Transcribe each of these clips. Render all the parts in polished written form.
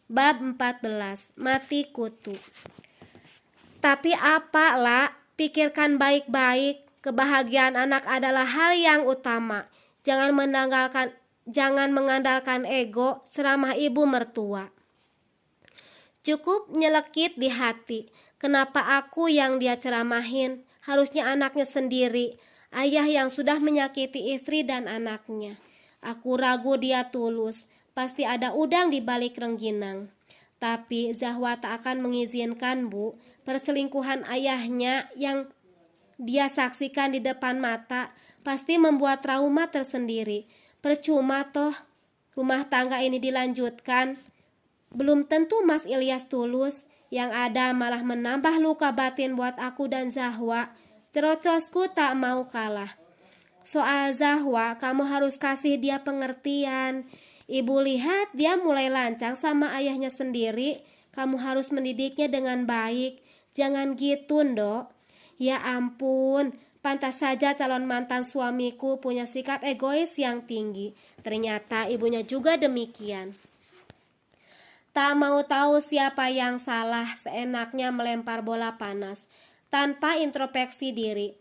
Bab 14. Mati kutu. Tapi apa, La? Pikirkan baik-baik. Kebahagiaan anak adalah hal yang utama. Jangan mengandalkan ego ceramah ibu mertua. Cukup nyelekit di hati. Kenapa aku yang dia ceramahin? Harusnya anaknya sendiri. Ayah yang sudah menyakiti istri dan anaknya. Aku ragu dia tulus. Pasti ada udang di balik rengginang. Tapi Zahwa tak akan mengizinkan, Bu. Perselingkuhan ayahnya yang dia saksikan di depan mata pasti membuat trauma tersendiri. Percuma toh rumah tangga ini dilanjutkan. Belum tentu Mas Ilyas tulus. Yang ada malah menambah luka batin buat aku dan Zahwa. Cerocosku tak mau kalah. Soal Zahwa, kamu harus kasih dia pengertian. Ibu lihat dia mulai lancang sama ayahnya sendiri. Kamu harus mendidiknya dengan baik. Jangan gitu, Ndok. Ya ampun, pantas saja calon mantan suamiku punya sikap egois yang tinggi. Ternyata ibunya juga demikian. Tak mau tahu siapa yang salah, seenaknya melempar bola panas tanpa introspeksi diri.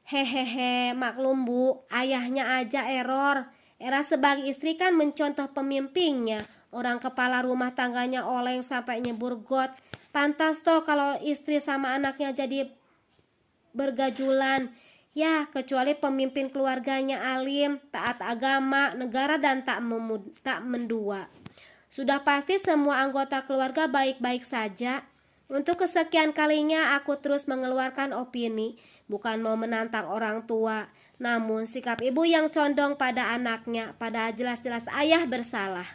Hehehe, maklum Bu, ayahnya aja error. Era sebagai istri kan mencontoh pemimpinnya. Orang kepala rumah tangganya oleng sampai nyebur got. Pantas toh kalau istri sama anaknya jadi bergajulan. Ya, kecuali pemimpin keluarganya alim, taat agama, negara dan tak mendua. Sudah pasti semua anggota keluarga baik-baik saja. Untuk kesekian kalinya aku terus mengeluarkan opini. Bukan mau menantang orang tua. Namun sikap ibu yang condong pada anaknya, pada jelas-jelas ayah bersalah.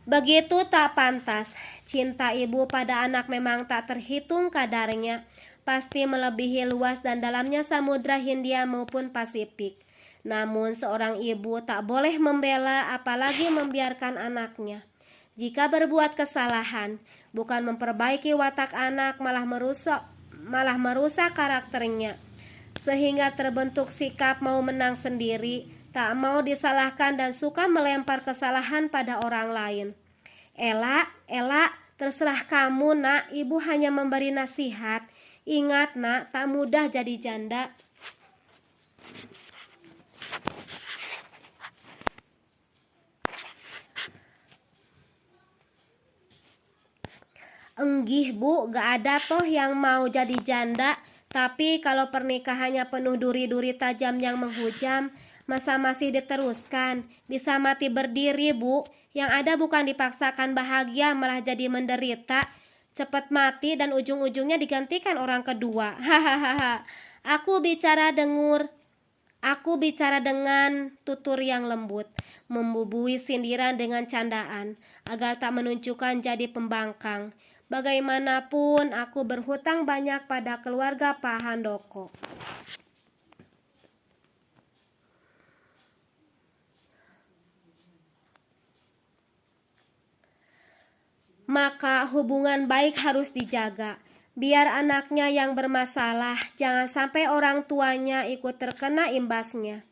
Begitu tak pantas. Cinta ibu pada anak memang tak terhitung kadarnya. Pasti melebihi luas dan dalamnya samudra Hindia maupun Pasifik. Namun seorang ibu tak boleh membela apalagi membiarkan anaknya. Jika berbuat kesalahan, bukan memperbaiki watak anak malah merusak karakternya. Sehingga terbentuk sikap mau menang sendiri, tak mau disalahkan dan suka melempar kesalahan pada orang lain. Ella, terserah kamu nak, ibu hanya memberi nasihat. Ingat nak, tak mudah jadi janda. Enggih Bu, gak ada toh yang mau jadi janda. Tapi kalau pernikahannya penuh duri-duri tajam yang menghujam, masa masih diteruskan? Bisa mati berdiri Bu. Yang ada bukan dipaksakan bahagia malah jadi menderita. Cepat mati dan ujung-ujungnya digantikan orang kedua. Hahaha. Aku bicara dengan tutur yang lembut, membubui sindiran dengan candaan, agar tak menunjukkan jadi pembangkang. Bagaimanapun aku berhutang banyak pada keluarga Pak Handoko. Maka hubungan baik harus dijaga. Biar anaknya yang bermasalah, jangan sampai orang tuanya ikut terkena imbasnya.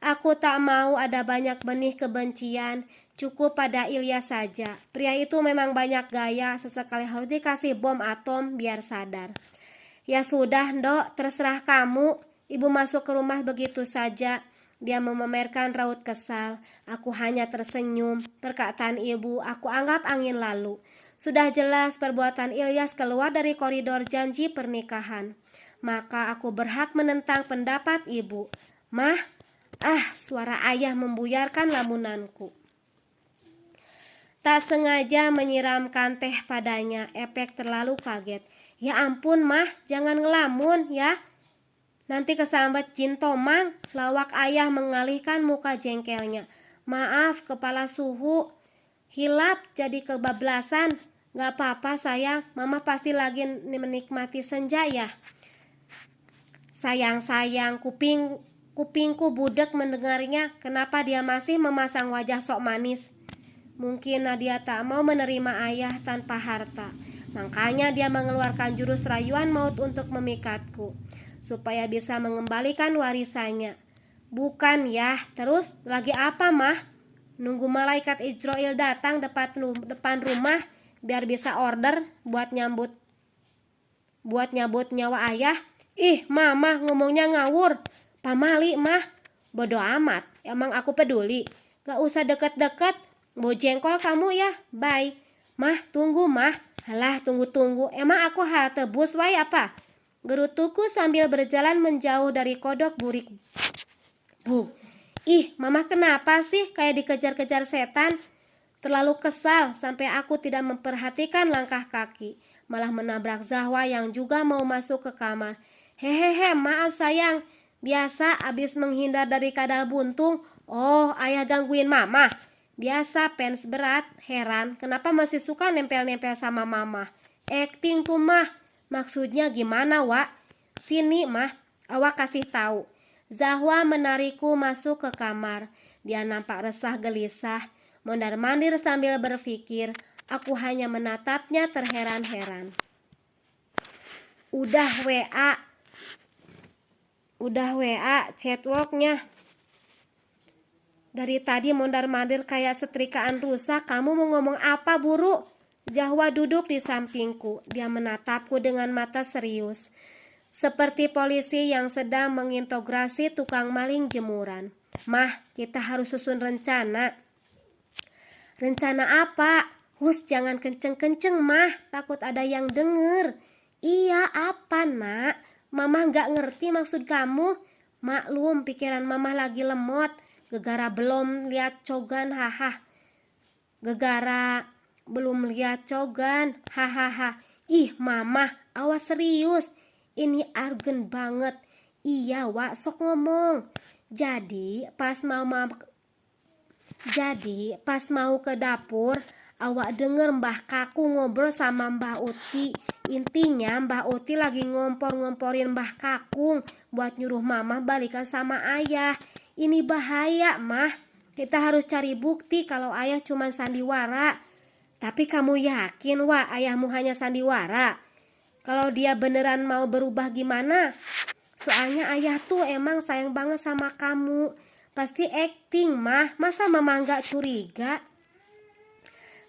Aku tak mau ada banyak benih kebencian. Cukup pada Ilyas saja. Pria itu memang banyak gaya, sesekali harus dikasih bom atom biar sadar. Ya sudah, Ndok, terserah kamu. Ibu masuk ke rumah begitu saja. Dia memamerkan raut kesal. Aku hanya tersenyum. Perkataan ibu aku anggap angin lalu. Sudah jelas perbuatan Ilyas keluar dari koridor janji pernikahan. Maka aku berhak menentang pendapat ibu. Mah, suara ayah membuyarkan lamunanku. Tak sengaja menyiramkan teh padanya, efek terlalu kaget. Ya ampun mah, jangan ngelamun ya. Nanti kesambet jin tomang. Lawak ayah mengalihkan muka jengkelnya. Maaf, kepala suhu hilap jadi kebablasan. Gak apa-apa sayang, mama pasti lagi menikmati senja ya. Sayang, kupingku budek mendengarnya. Kenapa dia masih memasang wajah sok manis? Mungkin Nadia tak mau menerima ayah tanpa harta. Makanya dia mengeluarkan jurus rayuan maut untuk memikatku, supaya bisa mengembalikan warisannya. Bukan ya. Terus lagi apa mah? Nunggu malaikat Israel datang depan rumah biar bisa order buat nyabut nyawa ayah. Ih, mama ngomongnya ngawur. Pamali mah, bodo amat. Emang aku peduli. Gak usah deket-deket. Mau jengkol kamu ya. Bye. Mah, tunggu mah. Halah, tunggu-tunggu. Emang aku hal tebus wai apa? Gerutuku sambil berjalan menjauh dari kodok burik. Bug. Ih, mama kenapa sih kayak dikejar-kejar setan? Terlalu kesal sampai aku tidak memperhatikan langkah kaki, malah menabrak Zahwa yang juga mau masuk ke kamar. Hehehe, maaf sayang. Biasa abis menghindar dari kadal buntung. Oh, ayah gangguin mama. Biasa fans berat. Heran kenapa masih suka nempel-nempel sama mama. Acting tuh mah. Maksudnya gimana, Wak? Sini mah, awak kasih tahu. Zahwa menarikku masuk ke kamar. Dia nampak resah gelisah, mondar-mandir sambil berpikir. Aku hanya menatapnya terheran-heran. Udah WA chatworknya. Dari tadi mondar-mandir kayak setrikaan rusak. Kamu mau ngomong apa, Buru? Zahwa duduk di sampingku. Dia menatapku dengan mata serius, seperti polisi yang sedang mengintegrasi tukang maling jemuran. Mah, kita harus susun rencana. Rencana apa? Hus, jangan kenceng-kenceng mah, takut ada yang denger. Iya, apa nak? Mama gak ngerti maksud kamu. Maklum, pikiran mama lagi lemot. Gegara belum lihat cogan, haha. Gegara belum lihat cogan, hahaha. Ih, mama, awas serius. Ini argen banget. Iya, Wak, sok ngomong. Jadi pas mau ke dapur, awak denger Mbah Kaku ngobrol sama Mbah Uti. Intinya Mbah Uti lagi ngompor-ngomporin Mbah Kakung buat nyuruh mama balikan sama ayah. Ini bahaya, mah. Kita harus cari bukti kalau ayah cuma sandiwara. Tapi kamu yakin, Wak, ayahmu hanya sandiwara? Kalau dia beneran mau berubah gimana? Soalnya ayah tuh emang sayang banget sama kamu. Pasti acting mah. Masa mama gak curiga?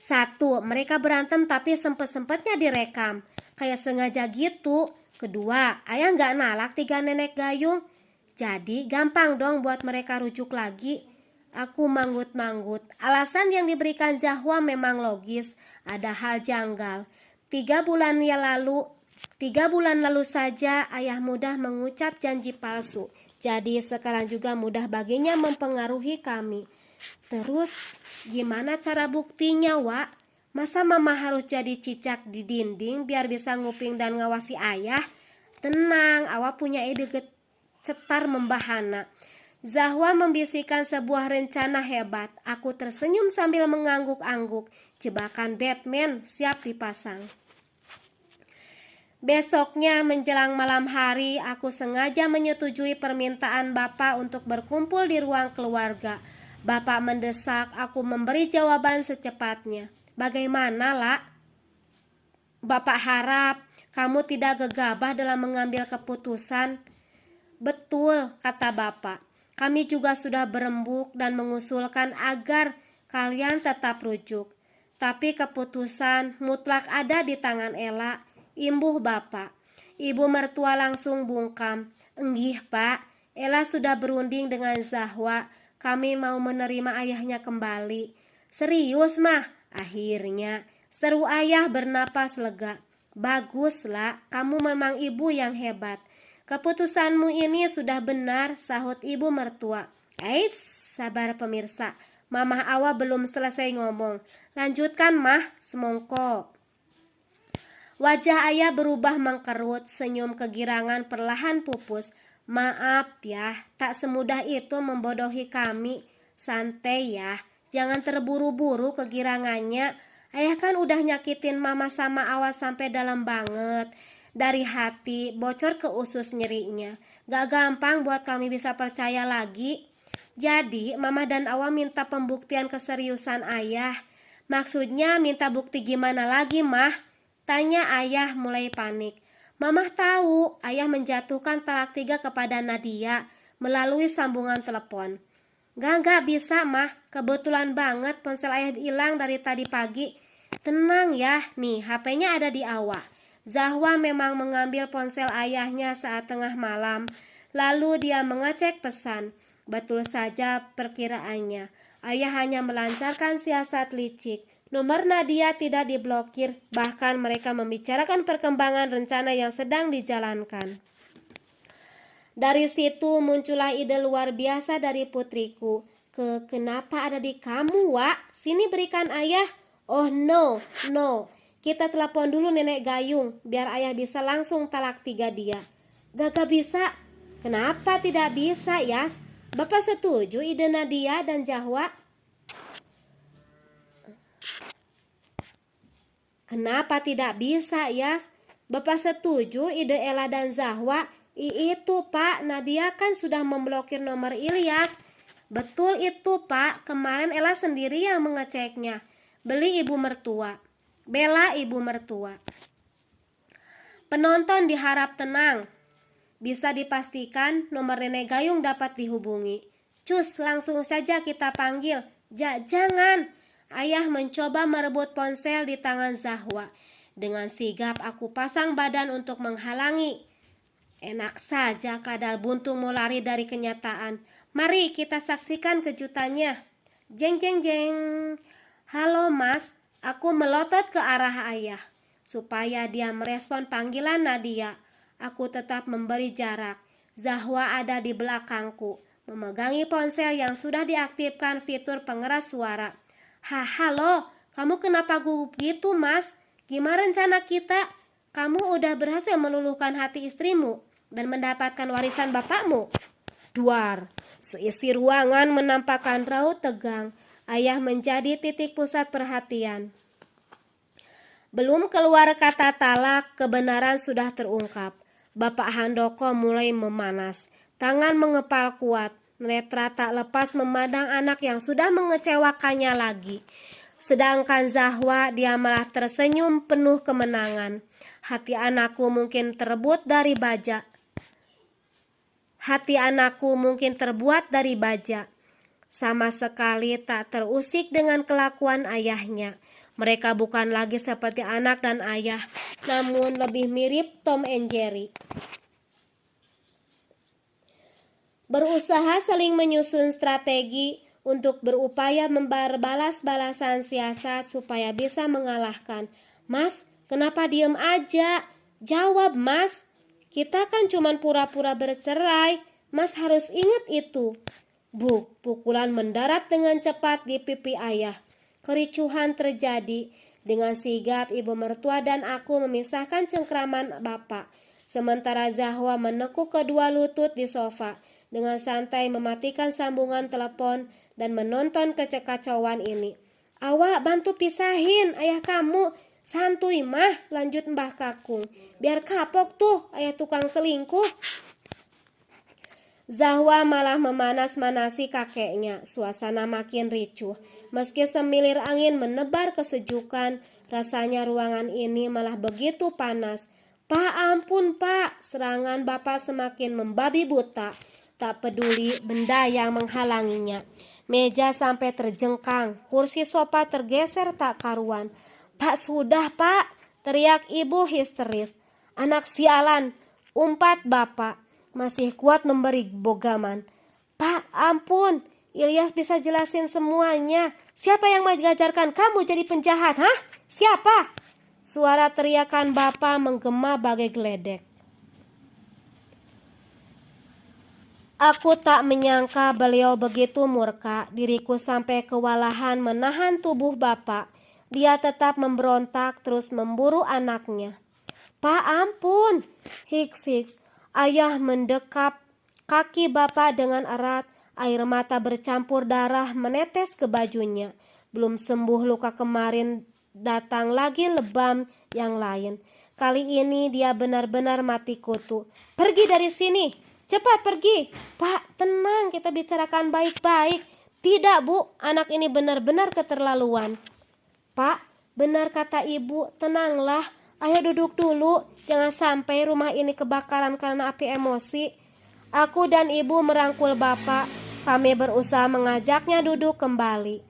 1. Mereka berantem tapi sempet-sempetnya direkam. Kayak sengaja gitu. 2. Ayah gak nalak 3 nenek gayung. Jadi gampang dong buat mereka rujuk lagi. Aku manggut-manggut. Alasan yang diberikan Zahwa memang logis. Ada hal janggal. 3 bulan lalu saja ayah mudah mengucap janji palsu. Jadi sekarang juga mudah baginya mempengaruhi kami. Terus gimana cara buktinya, Wak? Masa mama harus jadi cicak di dinding biar bisa nguping dan ngawasi ayah? Tenang, awak punya ide cetar membahana. Zahwa membisikkan sebuah rencana hebat. Aku tersenyum sambil mengangguk-angguk. Jebakan Batman siap dipasang. Besoknya menjelang malam hari, aku sengaja menyetujui permintaan Bapak untuk berkumpul di ruang keluarga. Bapak mendesak aku memberi jawaban secepatnya. Bagaimana, Lak? Bapak harap kamu tidak gegabah dalam mengambil keputusan. Betul, kata Bapak. Kami juga sudah berembuk dan mengusulkan agar kalian tetap rujuk. Tapi keputusan mutlak ada di tangan Ela. Imbuh Bapak. Ibu mertua langsung bungkam. Enggih Pak, Ela sudah berunding dengan Zahwa. Kami mau menerima ayahnya kembali. Serius mah? Akhirnya seru ayah bernapas lega. Baguslah, kamu memang ibu yang hebat. Keputusanmu ini sudah benar, sahut ibu mertua. Sabar pemirsa. Mamah Awa belum selesai ngomong. Lanjutkan mah, semongko. Wajah ayah berubah mengkerut, senyum kegirangan perlahan pupus. Maaf ya, tak semudah itu membodohi kami. Santai ya, jangan terburu-buru kegirangannya. Ayah kan udah nyakitin mama sama Awa sampai dalam banget. Dari hati, bocor ke usus nyerinya. Gak gampang buat kami bisa percaya lagi. Jadi, mama dan Awa minta pembuktian keseriusan ayah. Maksudnya minta bukti gimana lagi, mah? Tanya ayah mulai panik. Mamah tahu ayah menjatuhkan talak 3 kepada Nadia. melalui sambungan telepon. Gak bisa mah, kebetulan banget ponsel ayah hilang dari tadi pagi. Tenang ya, nih HP-nya ada di Awa. Zahwa memang mengambil ponsel ayahnya saat tengah malam. Lalu dia mengecek pesan. Betul saja perkiraannya. Ayah hanya melancarkan siasat licik. Nomor Nadia tidak diblokir, bahkan mereka membicarakan perkembangan rencana yang sedang dijalankan. Dari situ muncullah ide luar biasa dari putriku. Kenapa ada di kamu, Wak? Sini berikan ayah. Oh no. Kita telepon dulu nenek Gayung, biar ayah bisa langsung talak 3 dia. Gak bisa. Kenapa tidak bisa, Yas? Bapak setuju ide Nadia dan Zahwa? Kenapa tidak bisa, Yas? Bapak setuju ide Ella dan Zahwa? Itu Pak, Nadia kan sudah memblokir nomor Ilyas. Betul itu Pak, kemarin Ella sendiri yang mengeceknya. Bela ibu mertua. Penonton diharap tenang. Bisa dipastikan nomor Nenek Gayung dapat dihubungi. Cus, langsung saja kita panggil. Jangan. Ayah mencoba merebut ponsel di tangan Zahwa. Dengan sigap aku pasang badan untuk menghalangi. Enak saja kadal buntung mau lari dari kenyataan. Mari kita saksikan kejutannya. Jeng. Halo mas, aku melotot ke arah ayah. Supaya dia merespon panggilan Nadia. Aku tetap memberi jarak. Zahwa ada di belakangku, memegangi ponsel yang sudah diaktifkan fitur pengeras suara. Halo, kamu kenapa gugup gitu mas? Gimana rencana kita? Kamu udah berhasil meluluhkan hati istrimu dan mendapatkan warisan bapakmu? Duar, seisi ruangan menampakkan raut tegang. Ayah menjadi titik pusat perhatian. Belum keluar kata talak, kebenaran sudah terungkap. Bapak Handoko mulai memanas. Tangan mengepal kuat. Netra tak lepas memandang anak yang sudah mengecewakannya lagi. Sedangkan Zahwa, dia malah tersenyum penuh kemenangan. Hati anakku mungkin terbuat dari baja. Sama sekali tak terusik dengan kelakuan ayahnya. Mereka bukan lagi seperti anak dan ayah, namun lebih mirip Tom and Jerry. Berusaha saling menyusun strategi untuk berupaya membalas-balasan siasat supaya bisa mengalahkan. Mas, kenapa diem aja? Jawab mas, kita kan cuma pura-pura bercerai. Mas harus ingat itu. Pukulan mendarat dengan cepat di pipi ayah. Kericuhan terjadi. Dengan sigap ibu mertua dan aku memisahkan cengkraman bapak. Sementara Zahwa menekuk kedua lutut di sofa. Dengan santai mematikan sambungan telepon dan menonton kekacauan ini. Awak bantu pisahin ayah kamu. Santuy mah, lanjut Mbah Kakung. Biar kapok tuh ayah tukang selingkuh. Zahwa malah memanas-manasi kakeknya. Suasana makin ricuh. Meski semilir angin menebar kesejukan, rasanya ruangan ini malah begitu panas. Pak, ampun pak, serangan bapak semakin membabi buta. Tak peduli benda yang menghalanginya. Meja sampai terjengkang, kursi sofa tergeser tak karuan. Pak, sudah pak, teriak ibu histeris. Anak sialan, umpat bapak. Masih kuat memberi bogaman. Pak, ampun, Ilyas bisa jelasin semuanya. Siapa yang mengajarkan kamu jadi penjahat, hah? Siapa? Suara teriakan bapak menggema bagai geledek. Aku tak menyangka beliau begitu murka. Diriku sampai kewalahan menahan tubuh bapak. Dia tetap memberontak terus memburu anaknya. Pak, ampun. Hiks. Ayah mendekap kaki bapak dengan erat. Air mata bercampur darah menetes ke bajunya. Belum sembuh luka kemarin, datang lagi lebam yang lain. Kali ini dia benar-benar mati kutu. Pergi dari sini. Cepat pergi. Pak, tenang, kita bicarakan baik-baik. Tidak bu, anak ini benar-benar keterlaluan. Pak, benar kata ibu, tenanglah. Ayo duduk dulu, jangan sampai rumah ini kebakaran karena api emosi. Aku dan ibu merangkul bapak. Kami berusaha mengajaknya duduk kembali.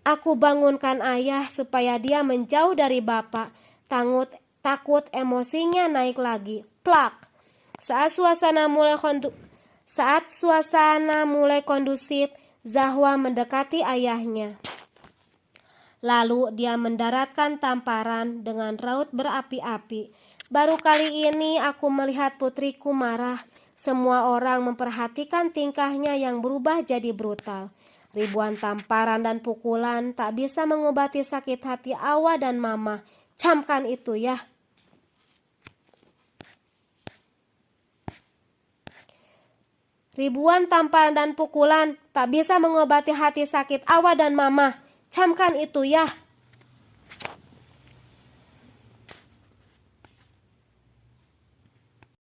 Aku bangunkan ayah supaya dia menjauh dari bapak. Takut emosinya naik lagi. Plak! Saat suasana mulai kondusif, Zahwa mendekati ayahnya. Lalu dia mendaratkan tamparan dengan raut berapi-api. Baru kali ini aku melihat putriku marah. Semua orang memperhatikan tingkahnya yang berubah jadi brutal. Ribuan tamparan dan pukulan tak bisa mengobati sakit hati Awa dan Mama. Camkan itu ya. Ribuan tamparan dan pukulan tak bisa mengobati hati sakit Awa dan Mama. Camkan itu ya.